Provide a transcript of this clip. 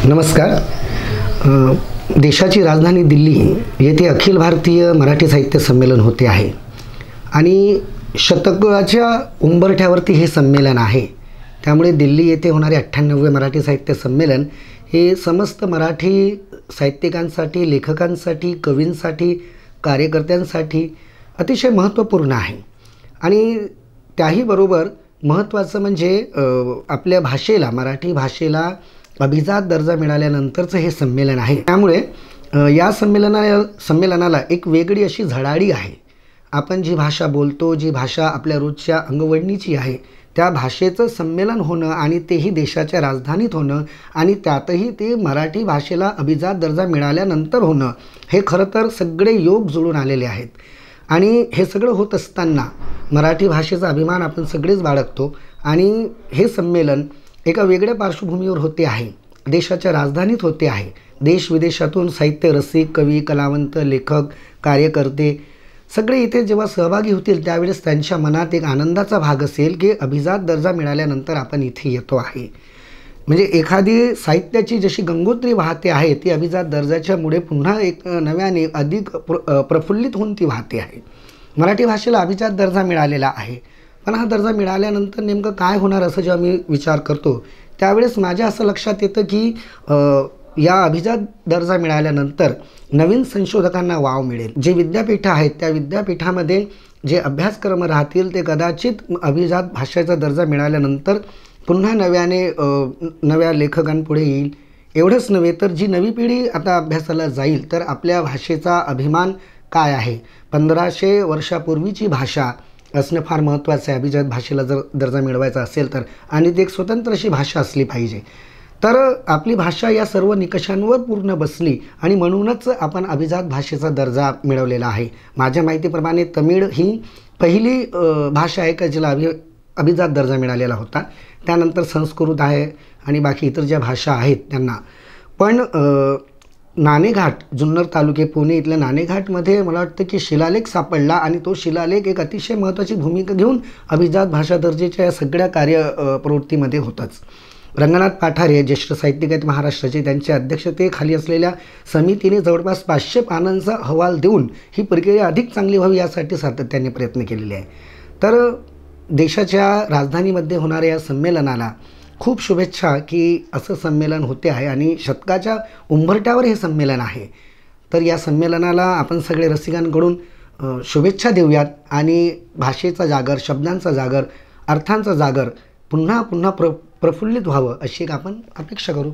नमस्कार. देशाची राजधानी दिल्ली येथे अखिल भारतीय मराठी साहित्य संमेलन होते आहे आणि शतकाच्या उंबरठ्यावरती हे संमेलन आहे. त्यामुळे दिल्ली येथे होणारे 98वे मराठी साहित्य संमेलन हे समस्त मराठी साहित्यिकांसाठी, लेखकांसाठी, कवींसाठी, कार्यकर्त्यांसाठी अतिशय महत्त्वपूर्ण आहे. आणि त्याही बरोबर महत्त्वाचं म्हणजे आपल्या भाषेला, मराठी भाषेला अभिजात दर्जा मिळाल्यानंतरचं हे संमेलन आहे. त्यामुळे या संमेलनाला एक वेगळी अशी झळाळी आहे. आपण जी भाषा बोलतो, जी भाषा आपल्या रोजच्या अंगवळणीची आहे, त्या भाषेचं संमेलन होणं आणि तेही देशाच्या राजधानीत होणं आणि त्यातही ते मराठी भाषेला अभिजात दर्जा मिळाल्यानंतर होणं, हे खरं तर सगळे योग जुळून आलेले आहेत. आणि हे सगळं होत असताना मराठी भाषेचा अभिमान आपण सगळेच बाळगतो आणि हे संमेलन एका वेगळ्या पार्श्वभूमीवर होते आहे. देशाच्या राजधानीत होते आहे. देश विदेशातून साहित्य रसिक, कवी, कलावंत, लेखक, कार्यकर्ते सगळे इथे जेव्हा सहभागी होतील त्यावेळेस त्यांच्या मनात एक आनंदाचा भाग असेल की अभिजात दर्जा मिळाल्यानंतर आपण इथे येतो आहे. म्हणजे एखादी साहित्याची जशी गंगोत्री वाहते आहे ती अभिजात दर्जाच्यामुळे पुन्हा एक नव्याने अधिक प्रफुल्लित होऊन ती वाहते आहे. मराठी भाषेला अभिजात दर्जा मिळालेला आहे. पण हा दर्जा मिळाल्यानंतर नेमकं काय होणार असं जेव्हा मी विचार करतो त्यावेळेस माझ्या असं लक्षात येतं की या अभिजात दर्जा मिळाल्यानंतर नवीन संशोधकांना वाव मिळेल. जे विद्यापीठं आहेत त्या विद्यापीठामध्ये जे अभ्यासक्रम राहतील ते कदाचित अभिजात भाषेचा दर्जा मिळाल्यानंतर पुन्हा नव्या लेखकांपुढे येईल. एवढंच नव्हे तर जी नवी पिढी आता अभ्यासाला जाईल तर आपल्या भाषेचा अभिमान काय आहे, 1500 वर्षापूर्वीची भाषा असणं फार महत्त्वाचं आहे. अभिजात भाषेला जर दर्जा मिळवायचा असेल तर, आणि ती एक स्वतंत्र अशी भाषा असली पाहिजे. तर आपली भाषा या सर्व निकषांवर पूर्ण बसली आणि म्हणूनच आपण अभिजात भाषेचा दर्जा मिळवलेला आहे. माझ्या माहितीप्रमाणे तमिळ ही पहिली भाषा आहे का जिला अभिजात दर्जा मिळालेला होता. त्यानंतर संस्कृत आहे आणि बाकी इतर ज्या भाषा आहेत त्यांना. पण नाणेघाट, जुन्नर तालुके पुणे इथल्या नाणेघाटमध्ये मला वाटतं की शिलालेख सापडला आणि तो शिलालेख एक अतिशय महत्त्वाची भूमिका घेऊन अभिजात भाषा दर्जेच्या या सगळ्या प्रवृत्तीमध्ये होताच. रंगनाथ पाठारे ज्येष्ठ साहित्यिक आहेत महाराष्ट्राचे, त्यांच्या अध्यक्षतेखाली असलेल्या समितीने जवळपास 500 पानांचा अहवाल देऊन ही प्रक्रिया अधिक चांगली व्हावी यासाठी सातत्याने प्रयत्न केलेले आहे. तर देशाच्या राजधानीमध्ये होणाऱ्या या संमेलनाला खूप शुभेच्छा की असं संमेलन होते आहे आणि शतकाच्या उंबरठ्यावर हे संमेलन आहे. तर या संमेलनाला आपण सगळे रसिकांकडून शुभेच्छा देऊयात आणि भाषेचा जागर, शब्दांचा जागर, अर्थांचा जागर पुन्हा प्रफुल्लित व्हावं अशी एक आपण अपेक्षा करू.